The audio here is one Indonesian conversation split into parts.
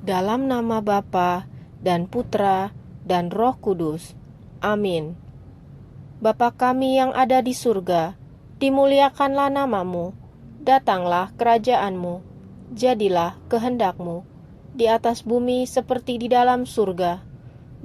Dalam nama Bapa dan Putra dan Roh Kudus. Amin. Bapa kami yang ada di surga, dimuliakanlah namamu, datanglah kerajaanmu, jadilah kehendakmu, di atas bumi seperti di dalam surga.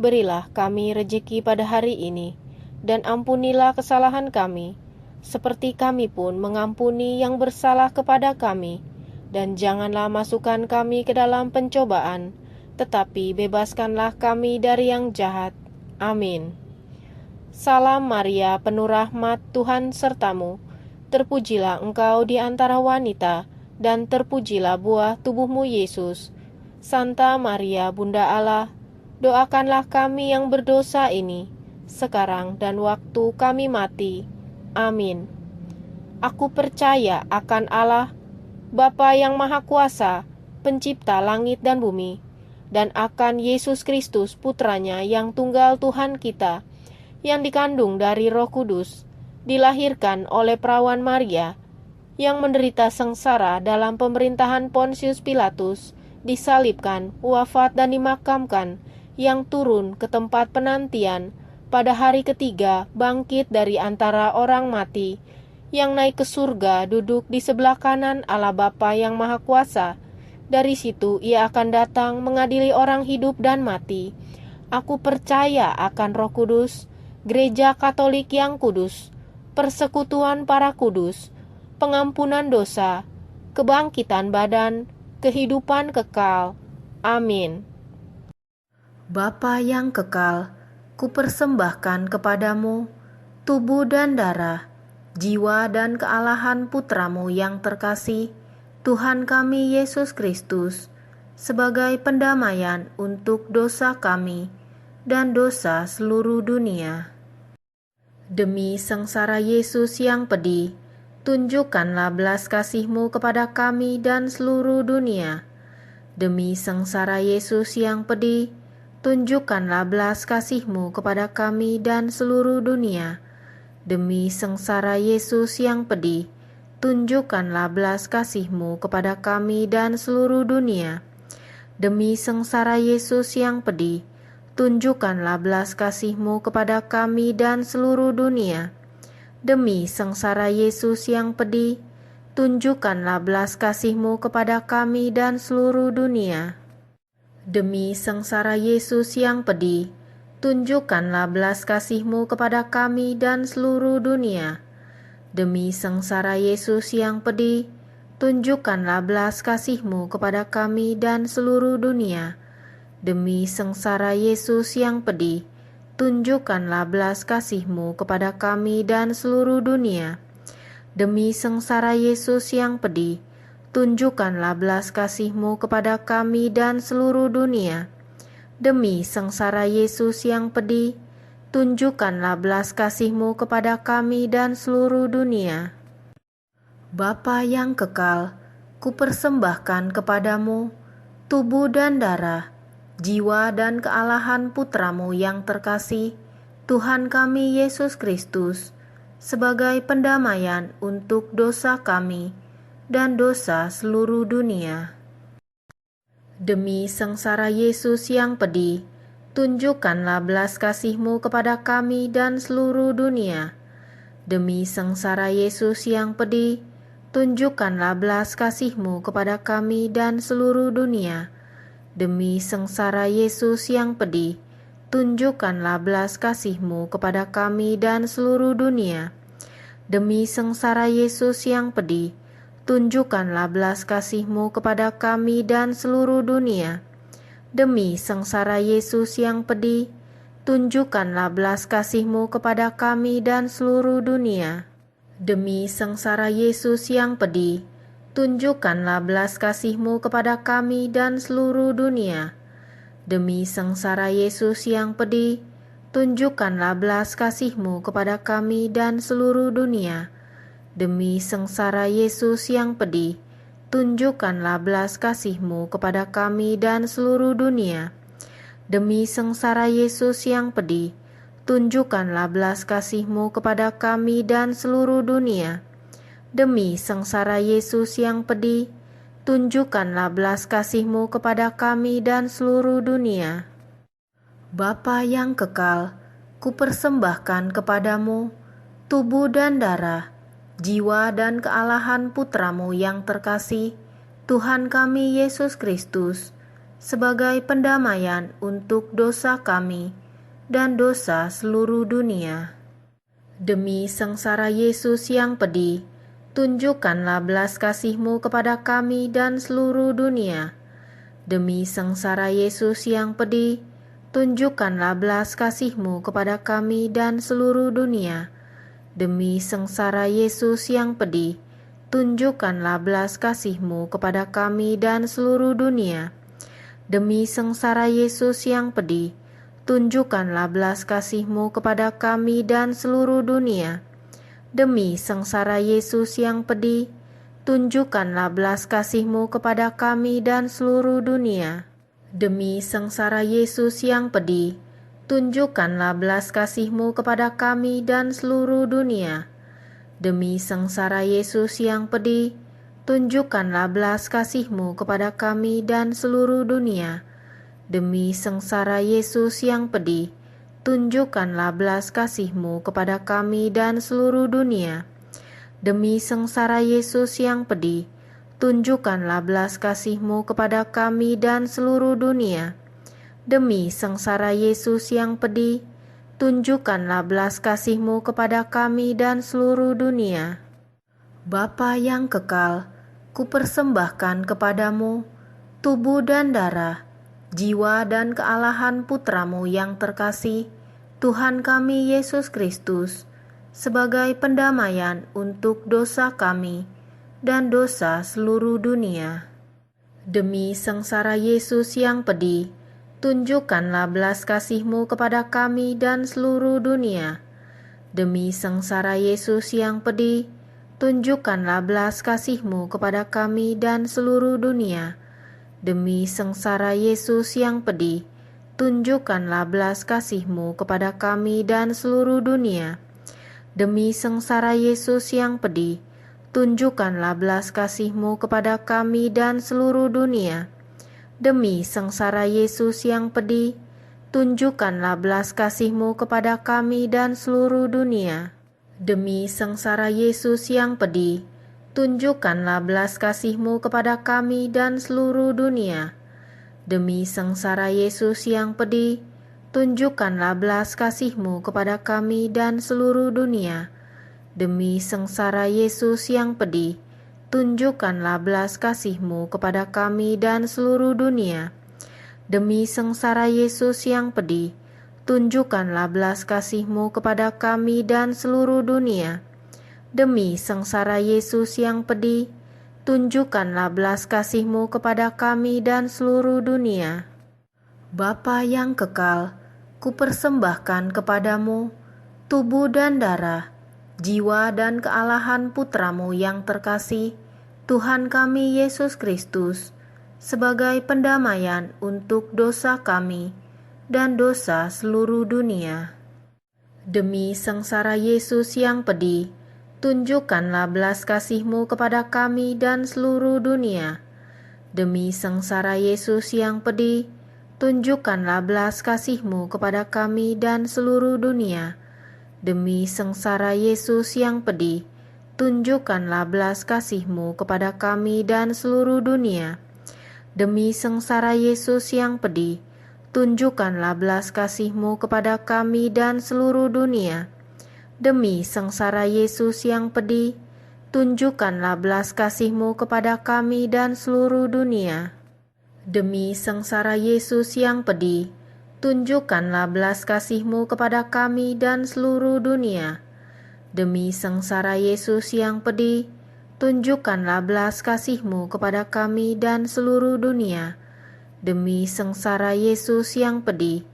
Berilah kami rejeki pada hari ini, dan ampunilah kesalahan kami, seperti kami pun mengampuni yang bersalah kepada kami. Dan janganlah masukkan kami ke dalam pencobaan, tetapi bebaskanlah kami dari yang jahat. Amin. Salam Maria, penuh rahmat, Tuhan sertamu. Terpujilah engkau di antara wanita, dan terpujilah buah tubuhmu Yesus. Santa Maria, Bunda Allah, doakanlah kami yang berdosa ini, sekarang dan waktu kami mati. Amin. Aku percaya akan Allah, Bapa yang Maha Kuasa, pencipta langit dan bumi, dan akan Yesus Kristus putranya yang tunggal Tuhan kita, yang dikandung dari Roh Kudus, dilahirkan oleh perawan Maria, yang menderita sengsara dalam pemerintahan Pontius Pilatus, disalibkan, wafat dan dimakamkan, yang turun ke tempat penantian, pada hari ketiga bangkit dari antara orang mati, yang naik ke surga duduk di sebelah kanan Allah Bapa yang Maha Kuasa. Dari situ ia akan datang mengadili orang hidup dan mati. Aku percaya akan Roh Kudus, Gereja Katolik yang kudus, persekutuan para kudus, pengampunan dosa, kebangkitan badan, kehidupan kekal. Amin. Bapa yang kekal, kupersembahkan kepadamu tubuh dan darah, jiwa dan kealahan putramu yang terkasih, Tuhan kami Yesus Kristus, sebagai pendamaian untuk dosa kami dan dosa seluruh dunia. Demi sengsara Yesus yang pedih, tunjukkanlah belas kasih-Mu kepada kami dan seluruh dunia. Demi sengsara Yesus yang pedih, tunjukkanlah belas kasih-Mu kepada kami dan seluruh dunia. Demi sengsara Yesus yang pedih, tunjukkanlah belas kasih-Mu kepada kami dan seluruh dunia. Demi sengsara Yesus yang pedih, tunjukkanlah belas kasih-Mu kepada kami dan seluruh dunia. Demi sengsara Yesus yang pedih, tunjukkanlah belas kasih-Mu kepada kami dan seluruh dunia. Demi sengsara Yesus yang pedih, tunjukkanlah belas kasih-Mu kepada kami dan seluruh dunia. Demi sengsara Yesus yang pedih, tunjukkanlah belas kasih-Mu kepada kami dan seluruh dunia. Demi sengsara Yesus yang pedih, tunjukkanlah belas kasih-Mu kepada kami dan seluruh dunia. Demi sengsara Yesus yang pedih, tunjukkanlah belas kasih-Mu kepada kami dan seluruh dunia. Demi sengsara Yesus yang pedih, tunjukkanlah belas kasih-Mu kepada kami dan seluruh dunia. Bapa yang kekal, kupersembahkan kepadamu tubuh dan darah, jiwa dan kealahan putramu yang terkasih, Tuhan kami Yesus Kristus, sebagai pendamaian untuk dosa kami dan dosa seluruh dunia. Demi sengsara Yesus yang pedih, tunjukkanlah belas kasih-Mu kepada kami dan seluruh dunia. Demi sengsara Yesus yang pedih, tunjukkanlah belas kasih-Mu kepada kami dan seluruh dunia. Demi sengsara Yesus yang pedih, tunjukkanlah belas kasih-Mu kepada kami dan seluruh dunia. Demi sengsara Yesus yang pedih, tunjukkanlah belas kasih-Mu kepada kami dan seluruh dunia. Demi sengsara Yesus yang pedih, tunjukkanlah belas kasih-Mu kepada kami dan seluruh dunia. Demi sengsara Yesus yang pedih, tunjukkanlah belas kasih-Mu kepada kami dan seluruh dunia. Demi sengsara Yesus yang pedih, tunjukkanlah belas kasih-Mu kepada kami dan seluruh dunia. Demi sengsara Yesus yang pedih, tunjukkanlah belas kasih-Mu kepada kami dan seluruh dunia. Demi sengsara Yesus yang pedih, tunjukkanlah belas kasih-Mu kepada kami dan seluruh dunia. Demi sengsara Yesus yang pedih, tunjukkanlah belas kasih-Mu kepada kami dan seluruh dunia. Bapa yang kekal, kupersembahkan kepadamu tubuh dan darah, jiwa dan kealahan Putra-Mu yang terkasih, Tuhan kami Yesus Kristus, sebagai pendamaian untuk dosa kami dan dosa seluruh dunia. Demi sengsara Yesus yang pedih, tunjukkanlah belas kasih-Mu kepada kami dan seluruh dunia. Demi sengsara Yesus yang pedih, tunjukkanlah belas kasih-Mu kepada kami dan seluruh dunia. Demi sengsara Yesus yang pedih, tunjukkanlah belas kasih-Mu kepada kami dan seluruh dunia. Demi sengsara Yesus yang pedih, tunjukkanlah belas kasih-Mu kepada kami dan seluruh dunia. Demi sengsara Yesus yang pedih, tunjukkanlah belas kasih-Mu kepada kami dan seluruh dunia. Demi sengsara Yesus yang pedih, tunjukkanlah belas kasih-Mu kepada kami dan seluruh dunia. Demi sengsara Yesus yang pedih, tunjukkanlah belas kasih-Mu kepada kami dan seluruh dunia. Demi sengsara Yesus yang pedih, tunjukkanlah belas kasih-Mu kepada kami dan seluruh dunia. Demi sengsara Yesus yang pedih, tunjukkanlah belas kasih-Mu kepada kami dan seluruh dunia. Demi sengsara Yesus yang pedih, tunjukkanlah belas kasih-Mu kepada kami dan seluruh dunia. Bapa yang kekal, kupersembahkan kepadamu tubuh dan darah, jiwa dan kealahan Putra-Mu yang terkasih, Tuhan kami Yesus Kristus, sebagai pendamaian untuk dosa kami dan dosa seluruh dunia. Demi sengsara Yesus yang pedih, tunjukkanlah belas kasih-Mu kepada kami dan seluruh dunia. Demi sengsara Yesus yang pedih, tunjukkanlah belas kasih-Mu kepada kami dan seluruh dunia. Demi sengsara Yesus yang pedih, tunjukkanlah belas kasih-Mu kepada kami dan seluruh dunia. Demi sengsara Yesus yang pedih, tunjukkanlah belas kasih-Mu kepada kami dan seluruh dunia. Demi sengsara Yesus yang pedih, tunjukkanlah belas kasih-Mu kepada kami dan seluruh dunia. Demi sengsara Yesus yang pedih, tunjukkanlah belas kasih-Mu kepada kami dan seluruh dunia. Demi sengsara Yesus yang pedih, tunjukkanlah belas kasih-Mu kepada kami dan seluruh dunia. Demi sengsara Yesus yang pedih, tunjukkanlah belas kasih-Mu kepada kami dan seluruh dunia. Demi sengsara Yesus yang pedih, tunjukkanlah belas kasih-Mu kepada kami dan seluruh dunia. Demi sengsara Yesus yang pedih, tunjukkanlah belas kasih-Mu kepada kami dan seluruh dunia. Bapa yang kekal, kupersembahkan kepadamu tubuh dan darah, jiwa dan kealahan Putra-Mu yang terkasih, Tuhan kami Yesus Kristus, sebagai pendamaian untuk dosa kami dan dosa seluruh dunia. Demi sengsara Yesus yang pedih, tunjukkanlah belas kasih-Mu kepada kami dan seluruh dunia. Demi sengsara Yesus yang pedih, tunjukkanlah belas kasih-Mu kepada kami dan seluruh dunia. Demi sengsara Yesus yang pedih, tunjukkanlah belas kasih-Mu kepada kami dan seluruh dunia. Demi sengsara Yesus yang pedih, tunjukkanlah belas kasih-Mu kepada kami dan seluruh dunia. Demi sengsara Yesus yang pedih, tunjukkanlah belas kasih-Mu kepada kami dan seluruh dunia. Demi sengsara Yesus yang pedih, tunjukkanlah belas kasih-Mu kepada kami dan seluruh dunia. Demi sengsara Yesus yang pedih, tunjukkanlah belas kasih-Mu kepada kami dan seluruh dunia. Demi sengsara Yesus yang pedih,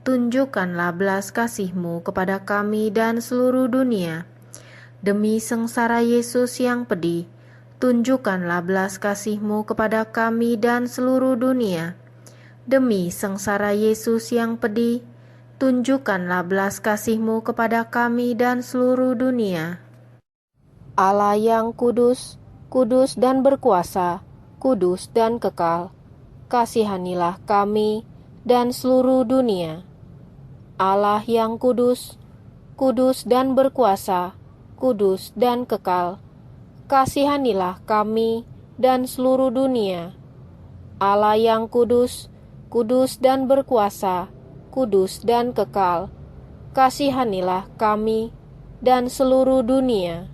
tunjukkanlah belas kasih-Mu kepada kami dan seluruh dunia. Demi sengsara Yesus yang pedih, tunjukkanlah belas kasih-Mu kepada kami dan seluruh dunia. Demi sengsara Yesus yang pedih, tunjukkanlah belas kasih-Mu kepada kami dan seluruh dunia. Allah yang kudus, kudus dan berkuasa, kudus dan kekal, kasihanilah kami dan seluruh dunia. Allah yang kudus, kudus dan berkuasa, kudus dan kekal, kasihanilah kami dan seluruh dunia. Allah yang kudus, kudus dan berkuasa, kudus dan kekal, kasihanilah kami dan seluruh dunia.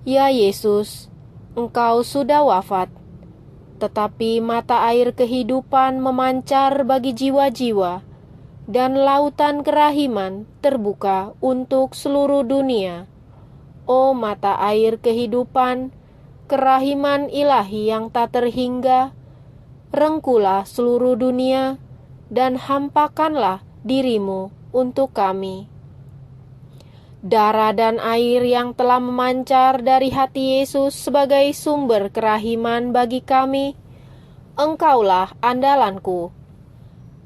Ya Yesus, Engkau sudah wafat, tetapi mata air kehidupan memancar bagi jiwa-jiwa, dan lautan kerahiman terbuka untuk seluruh dunia. O mata air kehidupan, kerahiman ilahi yang tak terhingga, rengkulah seluruh dunia, dan hampakanlah dirimu untuk kami. Darah dan air yang telah memancar dari hati Yesus sebagai sumber kerahiman bagi kami, Engkaulah andalanku.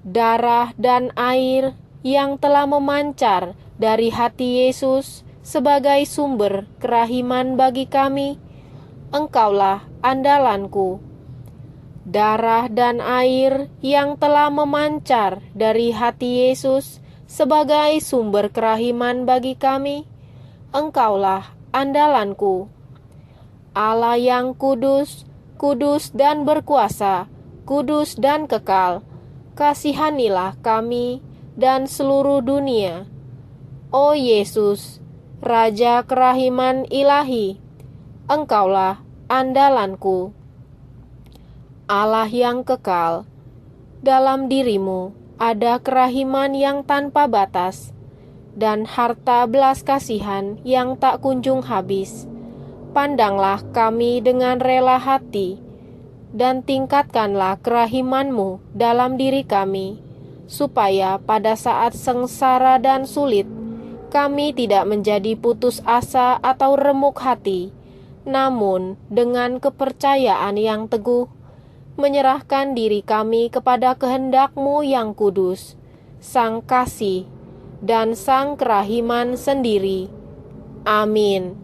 Darah dan air yang telah memancar dari hati Yesus sebagai sumber kerahiman bagi kami, Engkaulah andalanku. Darah dan air yang telah memancar dari hati Yesus sebagai sumber kerahiman bagi kami, Engkaulah andalanku. Allah yang kudus, kudus dan berkuasa, kudus dan kekal, kasihanilah kami dan seluruh dunia. O Yesus, Raja kerahiman ilahi, Engkaulah andalanku. Allah yang kekal, dalam dirimu ada kerahiman yang tanpa batas, dan harta belas kasihan yang tak kunjung habis. Pandanglah kami dengan rela hati, dan tingkatkanlah kerahiman-Mu dalam diri kami, supaya pada saat sengsara dan sulit, kami tidak menjadi putus asa atau remuk hati, namun dengan kepercayaan yang teguh, menyerahkan diri kami kepada kehendak-Mu yang kudus, Sang Kasih, dan Sang Kerahiman sendiri. Amin.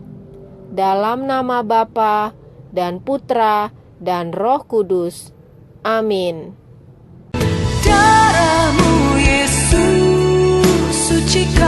Dalam nama Bapa dan Putra dan Roh Kudus. Amin. Darah-Mu Yesus, sucikan